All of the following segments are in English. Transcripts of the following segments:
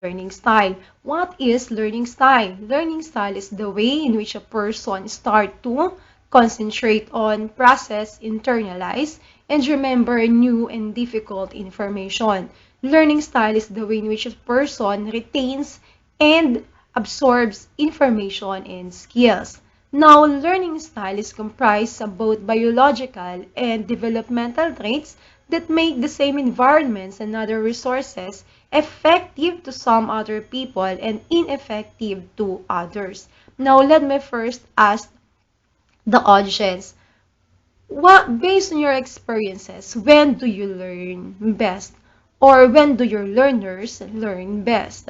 Learning style. What is learning style? Learning style is the way in which a person starts to concentrate on, process, internalize, and remember new and difficult information. Learning style is the way in which a person retains and absorbs information and skills. Now, learning style is comprised of both biological and developmental traits that make the same environments and other resources effective to some other people and ineffective to others. Now, let me first ask the audience, what, based on your experiences, when do you learn best? Or when do your learners learn best?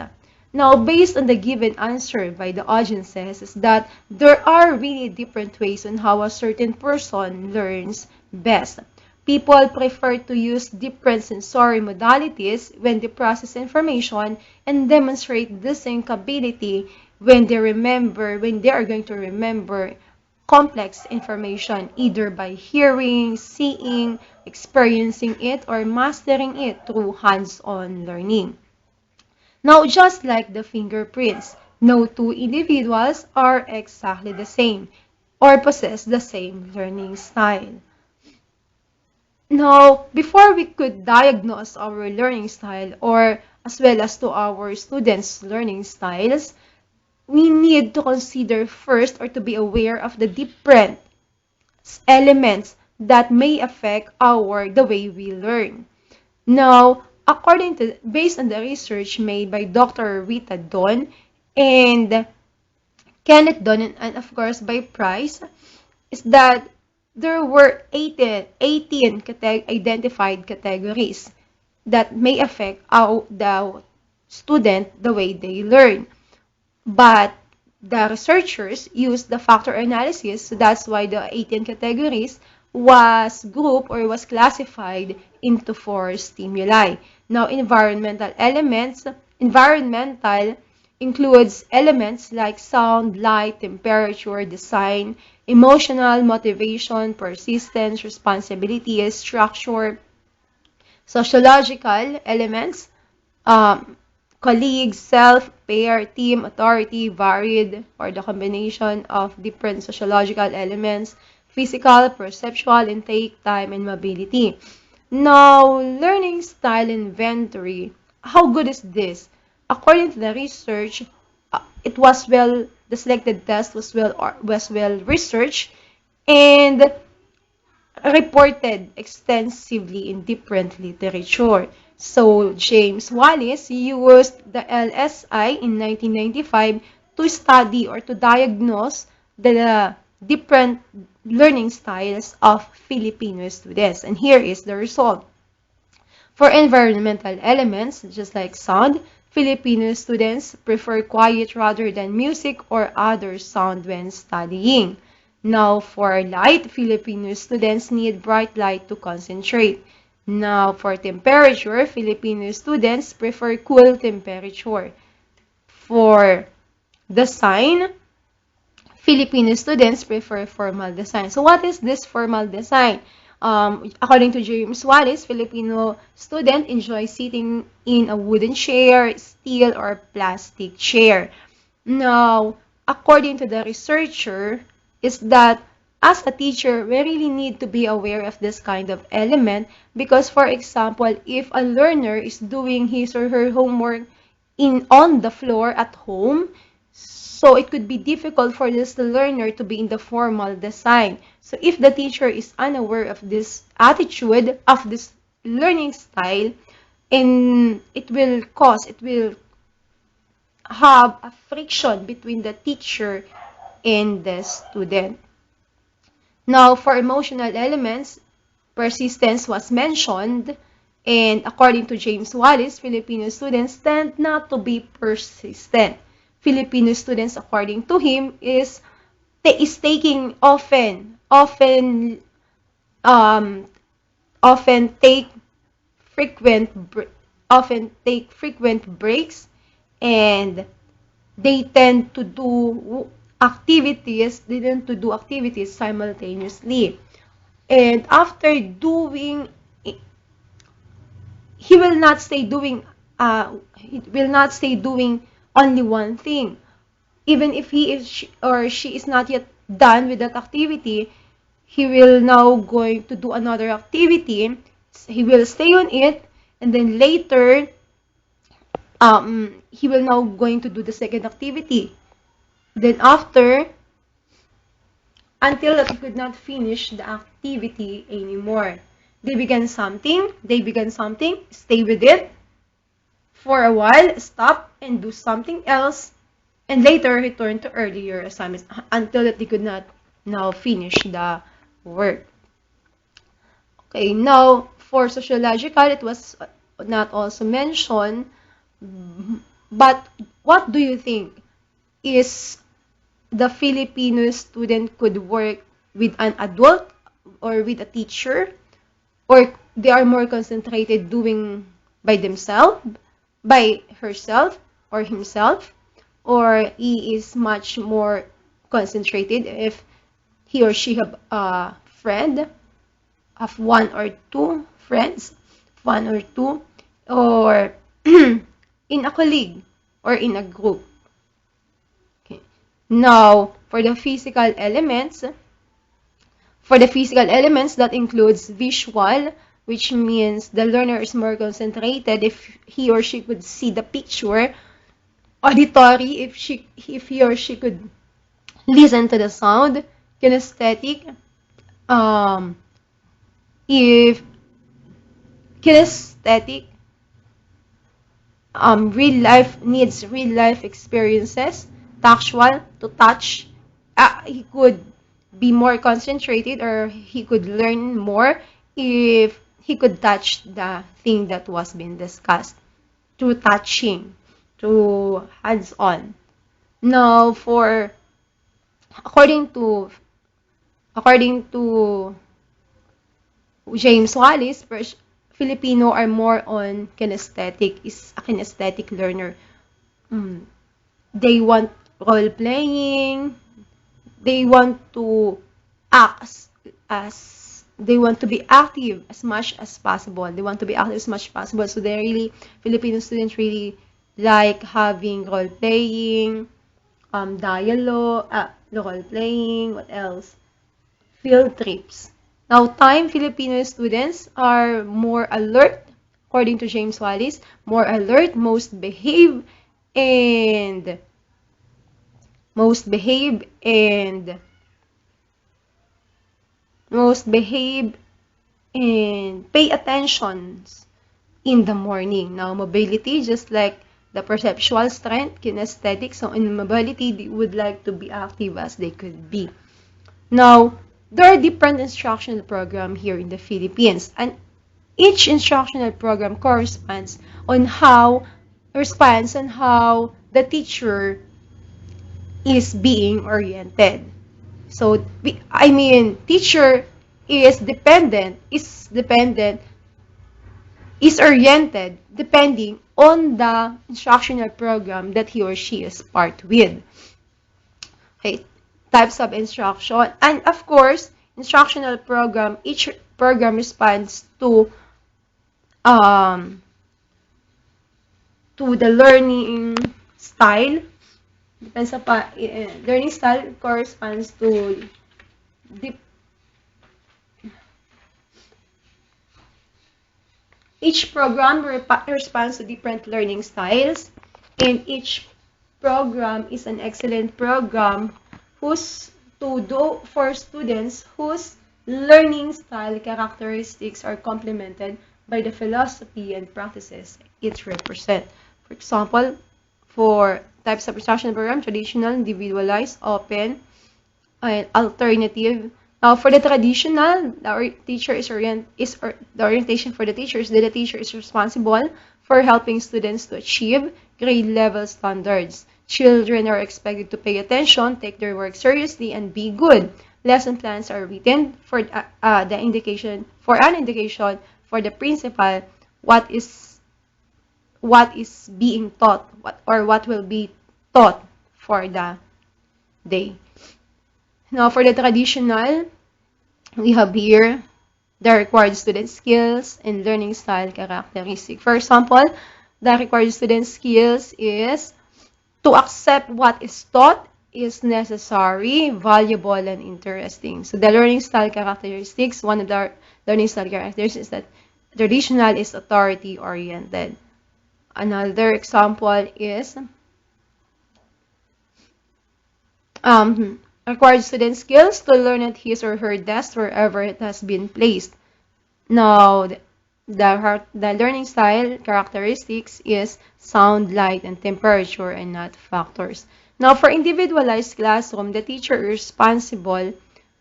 Now, based on the given answer by the audiences, is that there are really different ways on how a certain person learns best. People prefer to use different sensory modalities when they process information and demonstrate distinct ability when they are going to remember complex information either by hearing, seeing, experiencing it, or mastering it through hands-on learning. Now, just like the fingerprints, no two individuals are exactly the same or possess the same learning style. Now, before we could diagnose our learning style or as well as to our students' learning styles, we need to consider first or to be aware of the different elements that may affect the way we learn. Now, based on the research made by Dr. Rita Don and Kenneth Don and of course by Price, is that there were 18 identified categories that may affect how the student the way they learn. But the researchers used the factor analysis, so that's why the 18 categories was grouped or was classified into 4 stimuli. Now, environmental includes elements like sound, light, temperature, design, emotional, motivation, persistence, responsibility, structure, sociological elements, um, colleagues, self, pair, team, authority, varied, or the combination of different sociological elements, physical, perceptual, intake, time, and mobility. Now, learning style inventory. How good is this? according to the research, the selected test was well researched and reported extensively in different literature. So, James Wallace used the LSI in 1995 to study or to diagnose the different learning styles of Filipino students. And here is the result. For environmental elements, just like sound, Filipino students prefer quiet rather than music or other sound when studying. Now, for light, Filipino students need bright light to concentrate. Now, for temperature, Filipino students prefer cool temperature. For design, Filipino students prefer formal design. So, what is this formal design? According to James Wallace, Filipino student enjoy sitting in a wooden chair, steel, or plastic chair. Now, according to the researcher, is that as a teacher, we really need to be aware of this kind of element because, for example, if a learner is doing his or her homework on the floor at home, so it could be difficult for this learner to be in the formal design. So if the teacher is unaware of this attitude, of this learning style, and it will have a friction between the teacher and the student. Now, for emotional elements, persistence was mentioned, and according to James Wallace, Filipino students tend not to be persistent. Filipino students, according to him, is taking um, often take frequent breaks, and they tend to do activities simultaneously. And after doing, he will not stay doing only one thing. Even if or she is not yet done with that activity, he will now going to do another activity. He will stay on it, and then later, he will now going to do the second activity. Then after, until that he could not finish the activity anymore. They began something, stay with it for a while, stop and do something else, and later return to earlier assignments until that they could not now finish the work. Okay, now for sociological, it was not also mentioned, but what do you think? Is the Filipino student could work with an adult or with a teacher, or they are more concentrated doing by themselves, by herself or himself, or he is much more concentrated if he or she have a friend, have one or two friends, or in a colleague or in a group. Okay. Now, for the physical elements, that includes visual, which means the learner is more concentrated if he or she could see the picture. Auditory, if he or she could listen to the sound. Kinesthetic, if kinesthetic, real life experiences. Tactual, to touch, he could be more concentrated, or he could learn more if he could touch the thing that was being discussed through touching, through hands-on. Now, according to James Wallace, Filipino are more on kinesthetic, is a kinesthetic learner. They want role playing. They want to act they want to be active as much as possible. So Filipino students really like having role playing, dialogue, role playing, what else? Field trips. Now, Filipino students are more alert, according to James Wallace, more alert, most behave, and most behave and pay attention in the morning. Now, mobility, just like the perceptual strength, kinesthetic, so in mobility, they would like to be active as they could be. Now, there are different instructional programs here in the Philippines, and each instructional program responds on how the teacher is being oriented. So, teacher is oriented depending on the instructional program that he or she is part with. Okay, types of instruction, and of course, instructional program, each program responds um, to the learning style. Depends upon learning style corresponds to the each program responds to different learning styles, and each program is an excellent program for students whose learning style characteristics are complemented by the philosophy and practices it represents. For example, for types of instruction program, traditional, individualized, open, and alternative. Now, for the traditional, the orientation for the teacher is that the teacher is responsible for helping students to achieve grade level standards. Children are expected to pay attention, take their work seriously, and be good. Lesson plans are written for an indication for the principal what is being taught, what will be taught for the day. Now, for the traditional, we have here the required student skills and learning style characteristic. For example, the required student skills is to accept what is taught is necessary, valuable, and interesting. So the learning style characteristics, one of the learning style characteristics is that traditional is authority-oriented. Another example is required student skills to learn at his or her desk wherever it has been placed. Now, the learning style characteristics is sound, light, and temperature, and not factors. Now, for individualized classroom, the teacher is responsible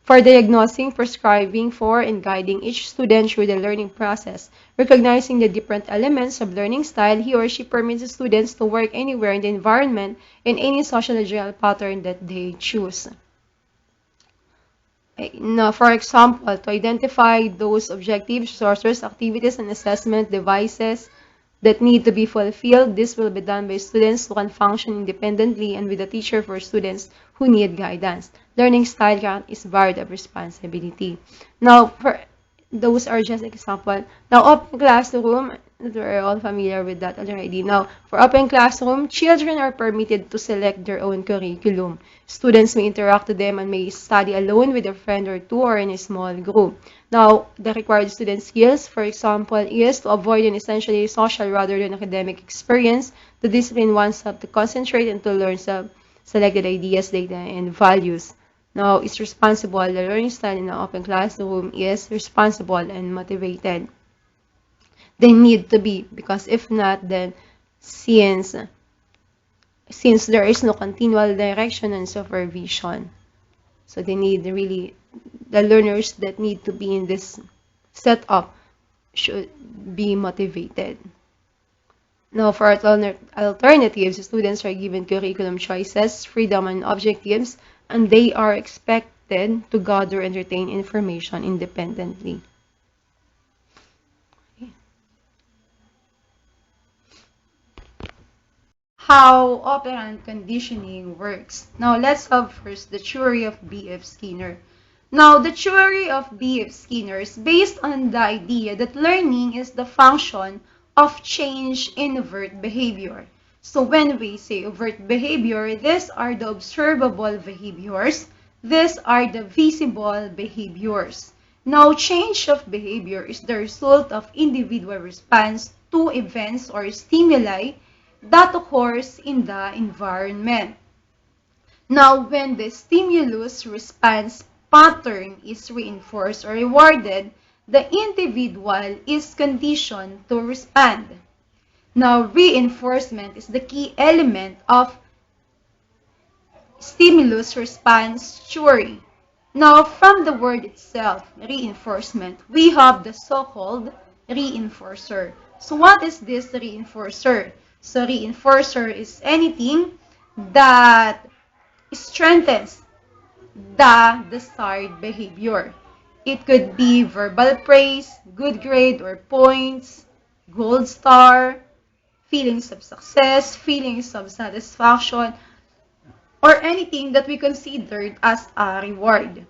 for diagnosing, prescribing for, and guiding each student through the learning process. Recognizing the different elements of learning style, he or she permits the students to work anywhere in the environment in any sociological pattern that they choose. Now, for example, to identify those objectives, sources, activities, and assessment devices that need to be fulfilled, this will be done by students who can function independently and with a teacher for students who need guidance. Learning style count is varied of responsibility. Now, those are just examples. Now, open classroom, we're all familiar with that already. Now, for open classroom, children are permitted to select their own curriculum. Students may interact with them and may study alone with a friend or two or in a small group. Now, the required student skills, for example, is to avoid an essentially social rather than academic experience, to discipline oneself, to concentrate, and to learn some selected ideas, data, and values. Now, it's responsible. The learning style in an open classroom is responsible and motivated. They need to be, because if not, then since there is no continual direction and supervision, so they need really, the learners that need to be in this setup should be motivated. Now, for alternatives, students are given curriculum choices, freedom, and objectives, and they are expected to gather and retain information independently. Okay. How operant conditioning works. Now, let's have first the theory of B.F. Skinner. Now, the theory of B.F. Skinner is based on the idea that learning is the function of change in overt behavior. So when we say overt behavior, these are the observable behaviors. These are the visible behaviors. Now, change of behavior is the result of individual response to events or stimuli that occurs in the environment. Now, when the stimulus response pattern is reinforced or rewarded, the individual is conditioned to respond. Now, reinforcement is the key element of stimulus response theory. Now, from the word itself, reinforcement, we have the so-called reinforcer. So, what is this reinforcer? So, reinforcer is anything that strengthens the desired behavior. It could be verbal praise, good grade or points, gold star, feelings of success, feelings of satisfaction, or anything that we considered as a reward.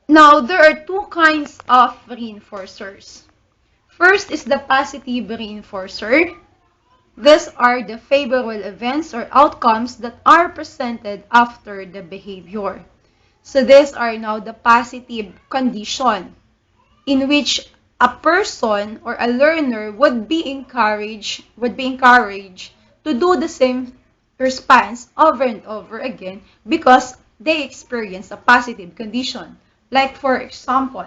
Now, there are two kinds of reinforcers. First is the positive reinforcer. These are the favorable events or outcomes that are presented after the behavior. So these are now the positive condition in which a person or a learner would be encouraged to do the same response over and over again because they experience a positive condition. Like for example,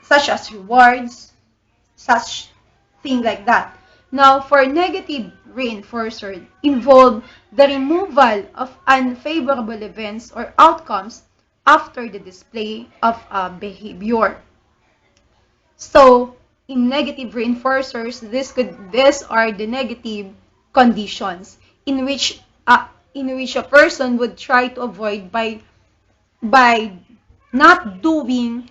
such as rewards, such thing like that. Now, for negative reinforcer, involve the removal of unfavorable events or outcomes after the display of a behavior. So, in negative reinforcers, these are the negative conditions in which a person would try to avoid by not doing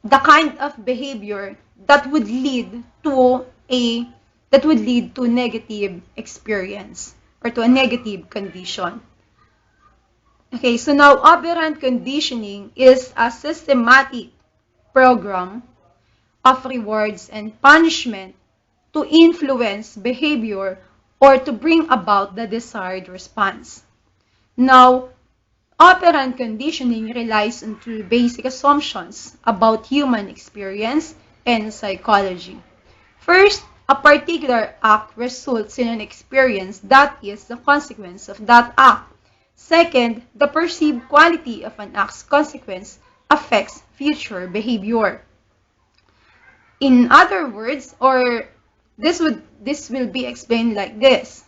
the kind of behavior that would lead to negative experience or to a negative condition. Okay, so now operant conditioning is a systematic program of rewards and punishment to influence behavior or to bring about the desired response. Now, operant conditioning relies on two basic assumptions about human experience and psychology. First, a particular act results in an experience that is the consequence of that act. Second, the perceived quality of an act's consequence affects future behavior. In other words, or this will be explained like this.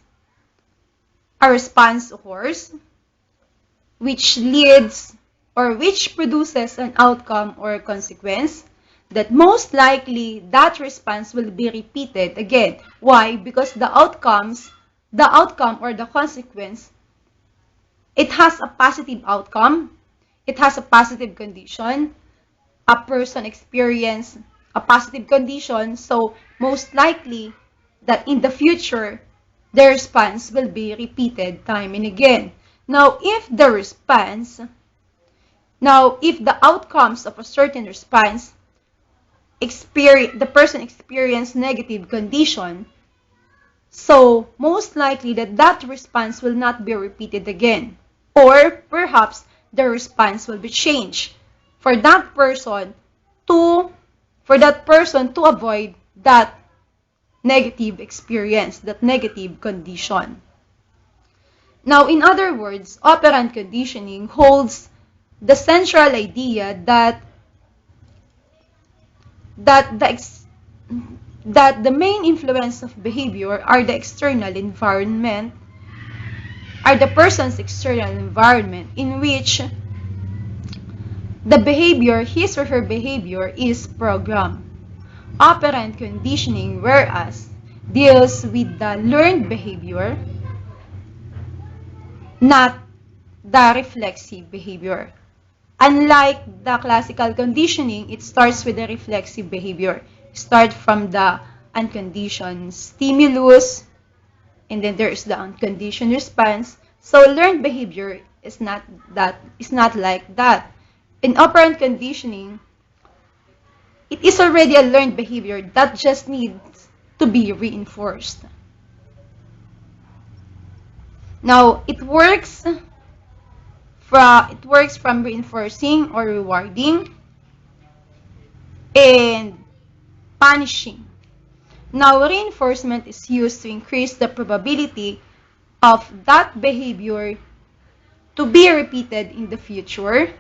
A response occurs which leads or which produces an outcome or consequence that most likely that response will be repeated again. Why? Because the outcome or the consequence, it has a positive outcome, it has a positive condition, a person experience a positive condition, so most likely that in the future, the response will be repeated time and again. Now, if the outcomes of a certain response, the person experienced negative condition, so most likely that response will not be repeated again. Or perhaps the response will be changed for that person to avoid that negative experience, that negative condition. Now, in other words, operant conditioning holds the central idea that the main influence of behavior are the person's external environment in which his or her behavior is programmed. Operant conditioning, whereas, deals with the learned behavior, not the reflexive behavior. Unlike the classical conditioning, it starts with the reflexive behavior. Start from the unconditioned stimulus, and then there is the unconditioned response. So learned behavior is not like that. In operant conditioning, it is already a learned behavior that just needs to be reinforced. Now, it works from reinforcing or rewarding. and punishing. Now, reinforcement is used to increase the probability of that behavior to be repeated in the future,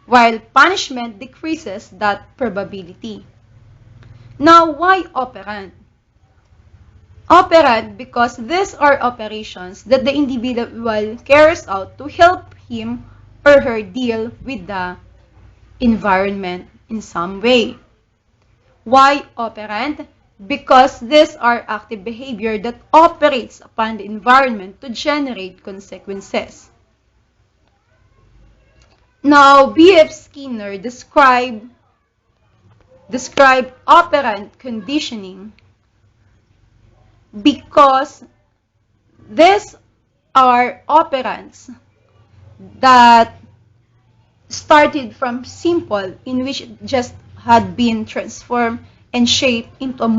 while punishment decreases that probability. Now, why operant? Operant because these are operations that the individual carries out to help him or her deal with the environment in some way. Why operant? Because these are active behavior that operates upon the environment to generate consequences. Now, B.F. Skinner described operant conditioning because these are operants that started from simple, in which it just had been transformed and shaped into a